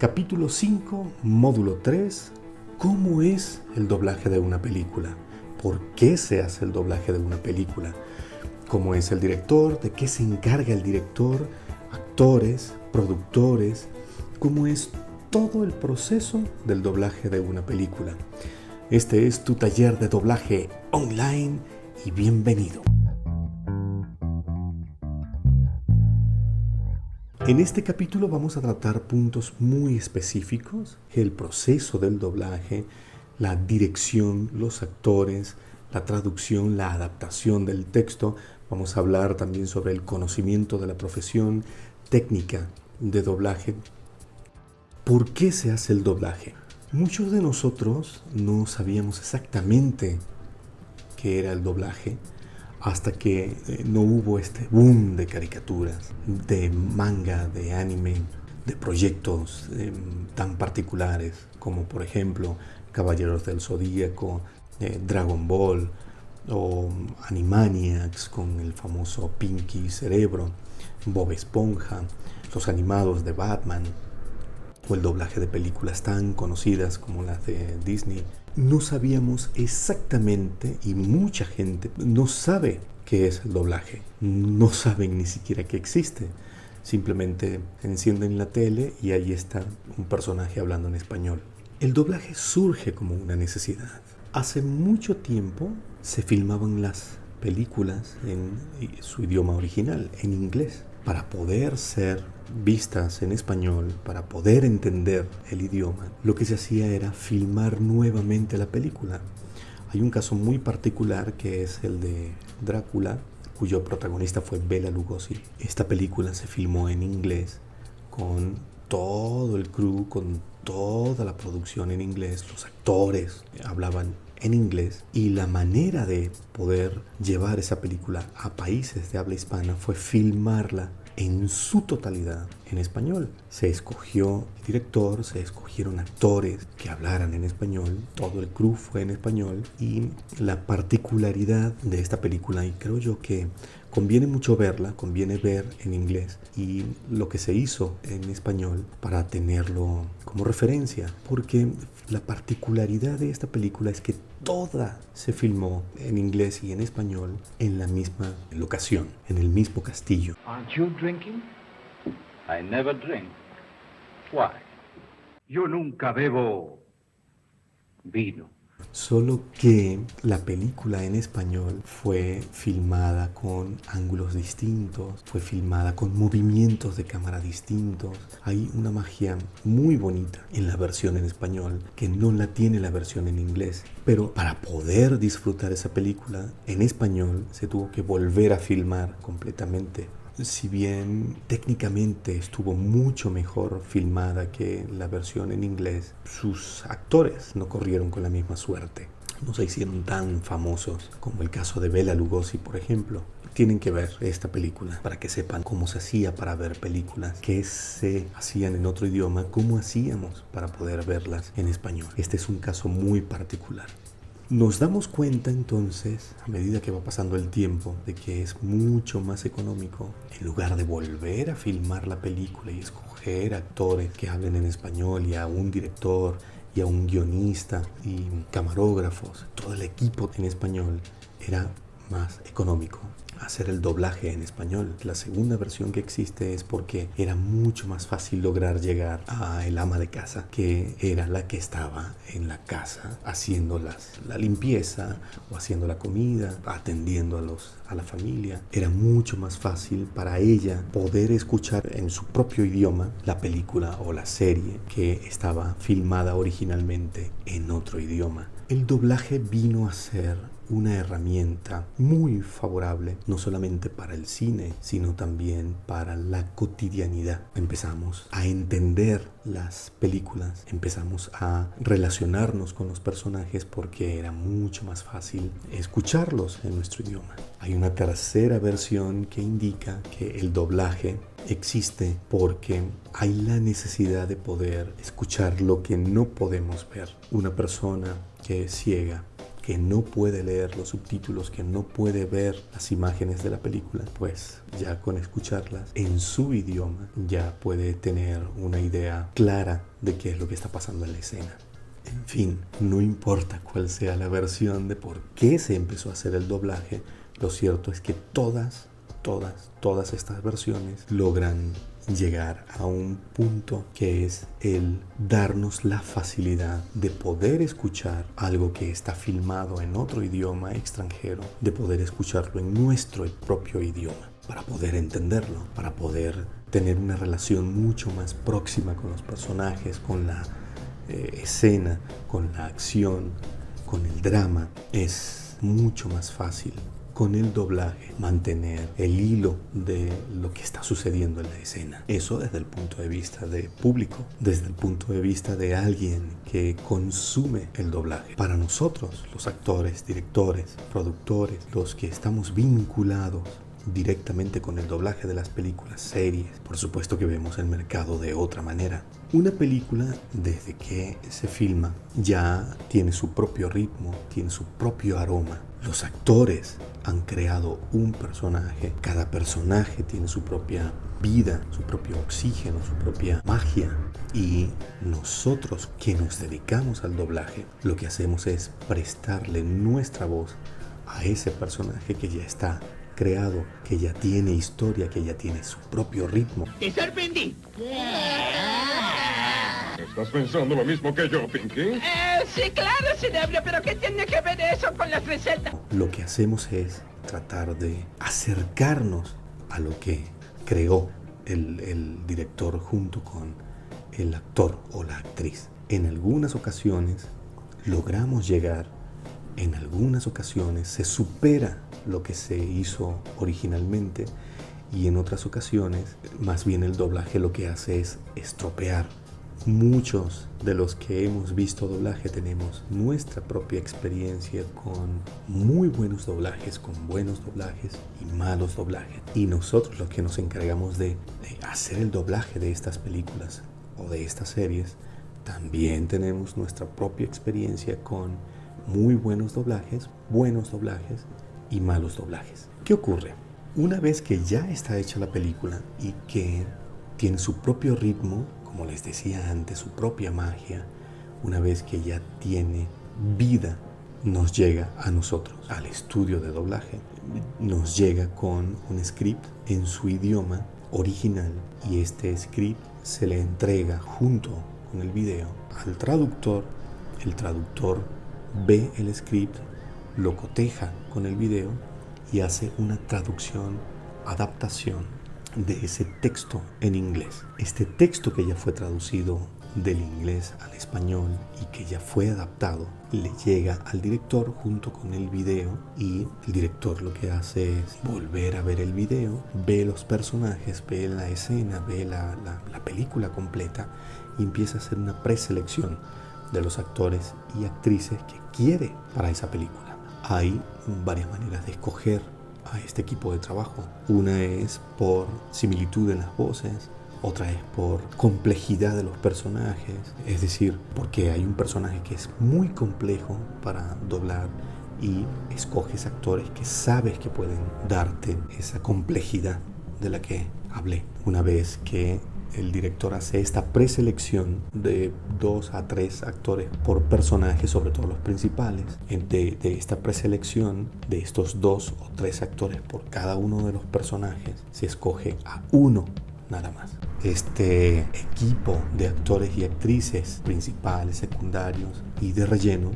Capítulo 5, módulo 3. ¿Cómo es el doblaje de una película? ¿Por qué se hace el doblaje de una película? ¿Cómo es el director? ¿De qué se encarga el director? Actores, productores. ¿Cómo es todo el proceso del doblaje de una película? Este es tu taller de doblaje online y bienvenido. En este capítulo vamos a tratar puntos muy específicos: el proceso del doblaje, la dirección, los actores, la traducción, la adaptación del texto. Vamos a hablar también sobre el conocimiento de la profesión, técnica de doblaje. ¿Por qué se hace el doblaje? Muchos de nosotros no sabíamos exactamente qué era el doblaje hasta que no hubo este boom de caricaturas, de manga, de anime, de proyectos tan particulares como por ejemplo Caballeros del Zodíaco, Dragon Ball o Animaniacs con el famoso Pinky Cerebro, Bob Esponja, los animados de Batman o el doblaje de películas tan conocidas como las de Disney. No sabíamos exactamente, y mucha gente no sabe qué es el doblaje, no saben ni siquiera que existe. Simplemente encienden la tele y ahí está un personaje hablando en español. El doblaje surge como una necesidad. Hace mucho tiempo se filmaban las películas en su idioma original, en inglés, para poder ser vistas en español, para poder entender el idioma. Lo que se hacía era filmar nuevamente la película. Hay un caso muy particular que es el de Drácula, cuyo protagonista fue Bela Lugosi. Esta película se filmó en inglés con todo el crew, con toda la producción en inglés. Los actores hablaban en inglés y la manera de poder llevar esa película a países de habla hispana fue filmarla en su totalidad en español. Se escogió el director, se escogieron actores que hablaran en español, todo el crew fue en español, y la particularidad de esta película, y creo yo que conviene mucho verla, conviene ver en inglés y lo que se hizo en español para tenerlo como referencia, porque la particularidad de esta película es que toda se filmó en inglés y en español en la misma locación, en el mismo castillo. Aren't you drinking? I never drink. Why? Yo nunca bebo vino. Solo que la película en español fue filmada con ángulos distintos, fue filmada con movimientos de cámara distintos. Hay una magia muy bonita en la versión en español que no la tiene la versión en inglés. Pero para poder disfrutar esa película en español se tuvo que volver a filmar completamente. Si bien técnicamente estuvo mucho mejor filmada que la versión en inglés, sus actores no corrieron con la misma suerte. No se hicieron tan famosos como el caso de Bela Lugosi, por ejemplo. Tienen que ver esta película para que sepan cómo se hacía para ver películas, qué se hacían en otro idioma, cómo hacíamos para poder verlas en español. Este es un caso muy particular. Nos damos cuenta entonces, a medida que va pasando el tiempo, de que es mucho más económico, en lugar de volver a filmar la película y escoger actores que hablen en español y a un director y a un guionista y camarógrafos, todo el equipo en español, era más económico hacer el doblaje en español. La segunda versión que existe es porque era mucho más fácil lograr llegar a el ama de casa, que era la que estaba en la casa haciendo la limpieza o haciendo la comida, atendiendo a la familia. Era mucho más fácil para ella poder escuchar en su propio idioma la película o la serie que estaba filmada originalmente en otro idioma. El doblaje vino a ser una herramienta muy favorable, no solamente para el cine, sino también para la cotidianidad. Empezamos a entender las películas, empezamos a relacionarnos con los personajes porque era mucho más fácil escucharlos en nuestro idioma. Hay una tercera versión que indica que el doblaje existe porque hay la necesidad de poder escuchar lo que no podemos ver. Una persona que es ciega que no puede leer los subtítulos, que no puede ver las imágenes de la película, pues ya con escucharlas en su idioma ya puede tener una idea clara de qué es lo que está pasando en la escena. En fin, no importa cuál sea la versión de por qué se empezó a hacer el doblaje, lo cierto es que todas estas versiones logran llegar a un punto que es el darnos la facilidad de poder escuchar algo que está filmado en otro idioma extranjero, de poder escucharlo en nuestro propio idioma, para poder entenderlo, para poder tener una relación mucho más próxima con los personajes, con la escena, con la acción, con el drama. Es mucho más fácil con el doblaje mantener el hilo de lo que está sucediendo en la escena. Eso desde el punto de vista de público, desde el punto de vista de alguien que consume el doblaje. Para nosotros, los actores, directores, productores, los que estamos vinculados directamente con el doblaje de las películas, series, por supuesto que vemos el mercado de otra manera. Una película, desde que se filma, ya tiene su propio ritmo, tiene su propio aroma. Los actores han creado un personaje, cada personaje tiene su propia vida, su propio oxígeno, su propia magia. Y nosotros que nos dedicamos al doblaje, lo que hacemos es prestarle nuestra voz a ese personaje que ya está creado, que ya tiene historia, que ya tiene su propio ritmo. ¡Te sorprendí! ¿Estás pensando lo mismo que yo, Pinky? Sí, claro, cerebro, pero ¿qué tiene que ver eso con las recetas? Lo que hacemos es tratar de acercarnos a lo que creó el director junto con el actor o la actriz. En algunas ocasiones logramos llegar, en algunas ocasiones se supera lo que se hizo originalmente, y en otras ocasiones más bien el doblaje lo que hace es estropear. Muchos de los que hemos visto doblaje tenemos nuestra propia experiencia con muy buenos doblajes, con buenos doblajes y malos doblajes. Y nosotros los que nos encargamos de hacer el doblaje de estas películas o de estas series, también tenemos nuestra propia experiencia con muy buenos doblajes y malos doblajes. ¿Qué ocurre? Una vez que ya está hecha la película y que tiene su propio ritmo, como les decía antes, su propia magia, una vez que ya tiene vida, nos llega a nosotros, al estudio de doblaje, nos llega con un script en su idioma original, y este script se le entrega junto con el video al traductor. El traductor ve el script, lo coteja con el video y hace una traducción, adaptación de ese texto en inglés. Este texto que ya fue traducido del inglés al español y que ya fue adaptado, le llega al director junto con el video, y el director lo que hace es volver a ver el video, ve los personajes, ve la escena, ve la película completa y empieza a hacer una preselección de los actores y actrices que quiere para esa película. Hay varias maneras de escoger a este equipo de trabajo. Una es por similitud en las voces, otra es por complejidad de los personajes, es decir, porque hay un personaje que es muy complejo para doblar y escoges actores que sabes que pueden darte esa complejidad de la que hablé. Una vez que el director hace esta preselección de 2 a 3 actores por personaje, sobre todo los principales, de esta preselección de estos 2 o 3 actores por cada uno de los personajes, se escoge a uno nada más. Este equipo de actores y actrices principales, secundarios y de relleno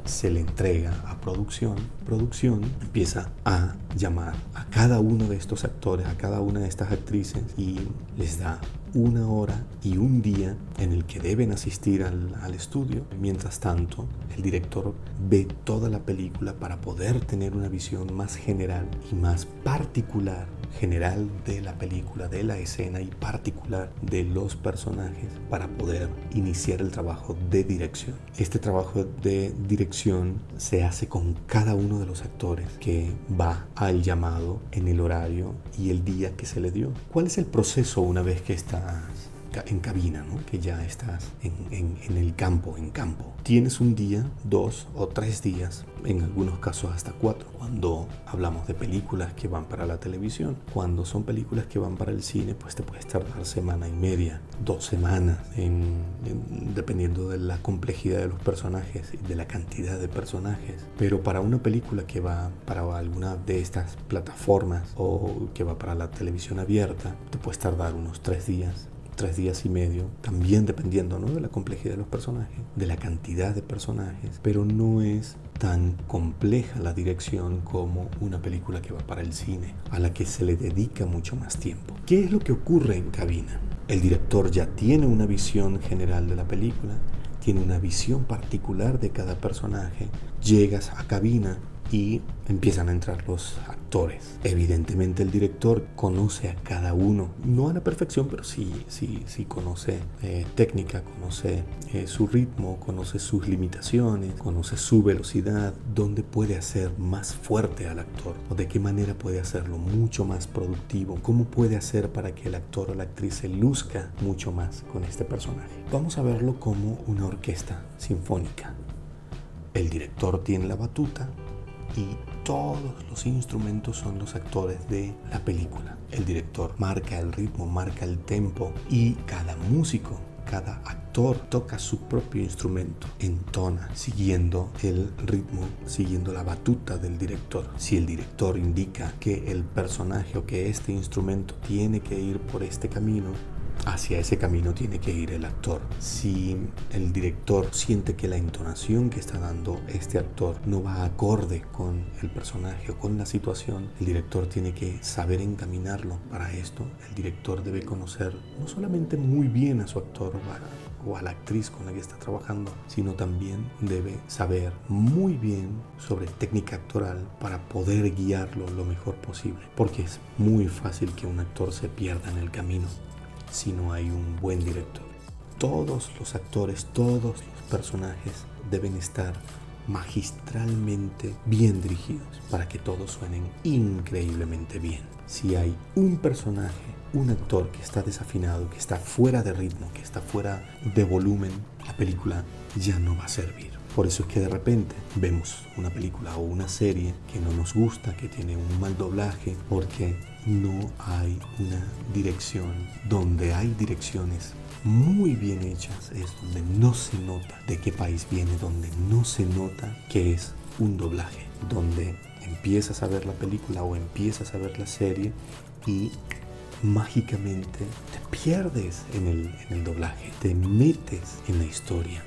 se le entrega a producción. Producción empieza a llamar a cada uno de estos actores, a cada una de estas actrices, y les da 1 hora y 1 día en el que deben asistir al estudio. Mientras tanto, el director ve toda la película para poder tener una visión más general y más particular, general de la película, de la escena, y particular de los personajes, para poder iniciar el trabajo de dirección. Este trabajo de dirección se hace con cada uno de los actores que va al llamado en el horario y el día que se le dio. ¿Cuál es el proceso una vez que estás en cabina, ¿no? Que ya estás en el campo, en campo. Tienes un día, 2 o 3 días, en algunos casos hasta 4, cuando hablamos de películas que van para la televisión. Cuando son películas que van para el cine, pues te puedes tardar semana y media, 2 semanas, dependiendo de la complejidad de los personajes y de la cantidad de personajes. Pero para una película que va para alguna de estas plataformas o que va para la televisión abierta, te puedes tardar unos 3 días. 3 días y medio, también dependiendo, ¿no?, de la complejidad de los personajes, de la cantidad de personajes, pero no es tan compleja la dirección como una película que va para el cine, a la que se le dedica mucho más tiempo. ¿Qué es lo que ocurre en cabina? El director ya tiene una visión general de la película, tiene una visión particular de cada personaje. Llegas a cabina y empiezan a entrar los actores. Evidentemente el director conoce a cada uno, no a la perfección, pero sí conoce técnica, conoce su ritmo, conoce sus limitaciones, conoce su velocidad, dónde puede hacer más fuerte al actor o de qué manera puede hacerlo mucho más productivo, cómo puede hacer para que el actor o la actriz se luzca mucho más con este personaje. Vamos a verlo como una orquesta sinfónica. El director tiene la batuta y todos los instrumentos son los actores de la película. El director marca el ritmo, marca el tempo y cada músico, cada actor toca su propio instrumento, entona, siguiendo el ritmo, siguiendo la batuta del director. Si el director indica que el personaje o que este instrumento tiene que ir por este camino, hacia ese camino tiene que ir el actor. Si el director siente que la entonación que está dando este actor no va acorde con el personaje o con la situación, el director tiene que saber encaminarlo para esto. El director debe conocer no solamente muy bien a su actor o a la actriz con la que está trabajando, sino también debe saber muy bien sobre técnica actoral para poder guiarlo lo mejor posible, porque es muy fácil que un actor se pierda en el camino si no hay un buen director. Todos los actores, todos los personajes deben estar magistralmente bien dirigidos para que todos suenen increíblemente bien. Si hay un personaje, un actor que está desafinado, que está fuera de ritmo, que está fuera de volumen, la película ya no va a servir. Por eso es que de repente vemos una película o una serie que no nos gusta, que tiene un mal doblaje, porque no hay una dirección. Donde hay direcciones muy bien hechas es donde no se nota de qué país viene, donde no se nota que es un doblaje, donde empiezas a ver la película o empiezas a ver la serie y mágicamente te pierdes en el doblaje, te metes en la historia,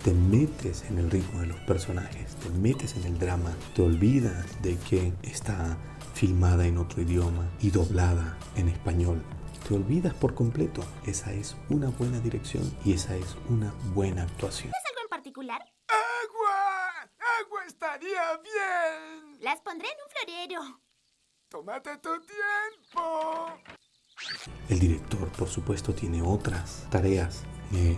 te metes en el ritmo de los personajes, te metes en el drama, te olvidas de que está filmada en otro idioma y doblada en español. Te olvidas por completo. Esa es una buena dirección y esa es una buena actuación. ¿Es algo en particular? ¡Agua! ¡Agua estaría bien! Las pondré en un florero. ¡Tómate tu tiempo! El director, por supuesto, tiene otras tareas.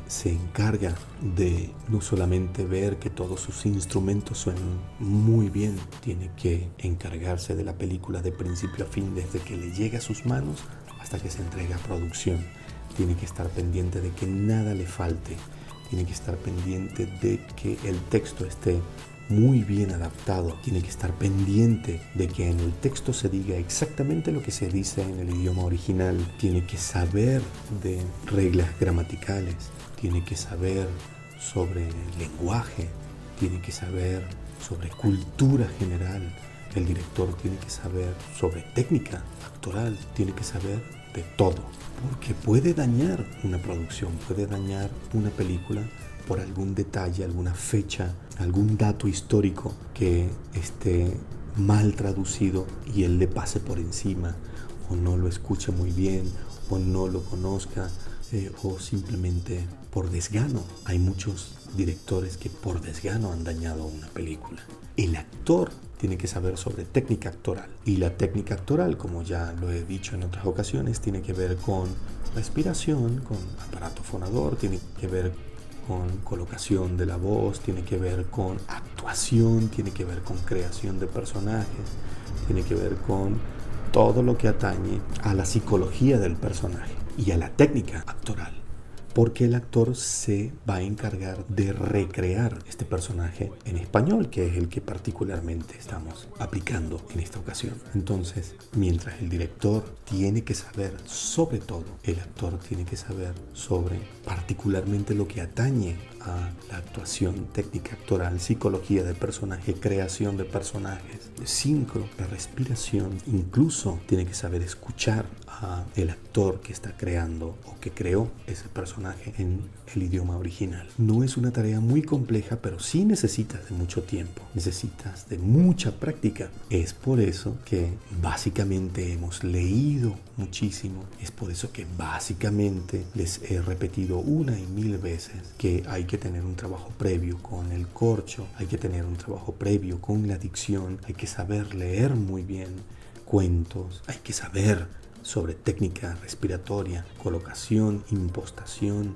Se encarga de no solamente ver que todos sus instrumentos suenen muy bien, tiene que encargarse de la película de principio a fin, desde que le llega a sus manos hasta que se entrega a producción. Tiene que estar pendiente de que nada le falte, tiene que estar pendiente de que el texto esté muy bien adaptado, tiene que estar pendiente de que en el texto se diga exactamente lo que se dice en el idioma original, tiene que saber de reglas gramaticales, tiene que saber sobre lenguaje, tiene que saber sobre cultura general, el director tiene que saber sobre técnica actoral, tiene que saber de todo, porque puede dañar una producción, puede dañar una película por algún detalle, alguna fecha, algún dato histórico que esté mal traducido y él le pase por encima, o no lo escuche muy bien, o no lo conozca, o simplemente por desgano. Hay muchos directores que por desgano han dañado una película. El actor tiene que saber sobre técnica actoral, y la técnica actoral, como ya lo he dicho en otras ocasiones, tiene que ver con respiración, con aparato fonador, tiene que ver con colocación de la voz, tiene que ver con actuación, tiene que ver con creación de personajes, tiene que ver con todo lo que atañe a la psicología del personaje y a la técnica actoral. porque el actor se va a encargar de recrear este personaje en español, que es el que particularmente estamos aplicando en esta ocasión. Entonces, mientras el director tiene que saber sobre todo, el actor tiene que saber sobre particularmente lo que atañe a la actuación, técnica actoral, psicología de personaje, creación de personajes, de sincro, la respiración, incluso tiene que saber escuchar a el actor que está creando o que creó ese personaje en el idioma original. No es una tarea muy compleja, pero sí necesitas de mucho tiempo, necesitas de mucha práctica. Es por eso que básicamente hemos leído muchísimo, es por eso que básicamente les he repetido una y mil veces que hay que tener un trabajo previo con el corcho, hay que tener un trabajo previo con la dicción, hay que saber leer muy bien cuentos, hay que saber sobre técnica respiratoria, colocación, impostación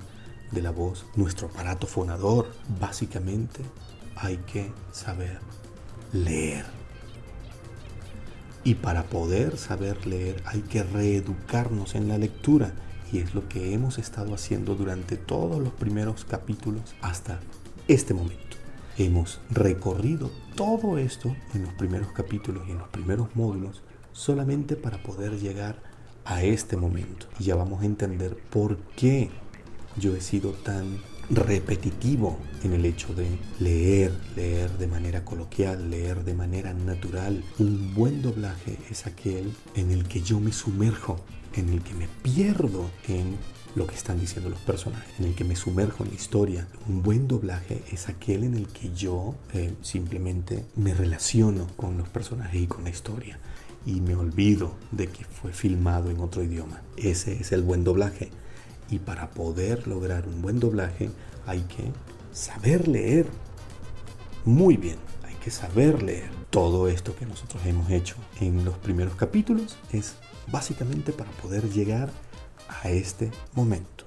de la voz, nuestro aparato fonador. Básicamente hay que saber leer. Y para poder saber leer hay que reeducarnos en la lectura. Y es lo que hemos estado haciendo durante todos los primeros capítulos hasta este momento. Hemos recorrido todo esto en los primeros capítulos y en los primeros módulos solamente para poder llegar a este momento. Y ya vamos a entender por qué yo he sido tan repetitivo en el hecho de leer de manera coloquial, leer de manera natural. Un buen doblaje es aquel en el que yo me sumerjo, en el que me pierdo en lo que están diciendo los personajes, en el que me sumerjo en la historia. Un buen doblaje es aquel en el que yo simplemente me relaciono con los personajes y con la historia y me olvido de que fue filmado en otro idioma. Ese es el buen doblaje. Y para poder lograr un buen doblaje hay que saber leer muy bien. Hay que saber leer. Todo esto que nosotros hemos hecho en los primeros capítulos es básicamente para poder llegar a este momento.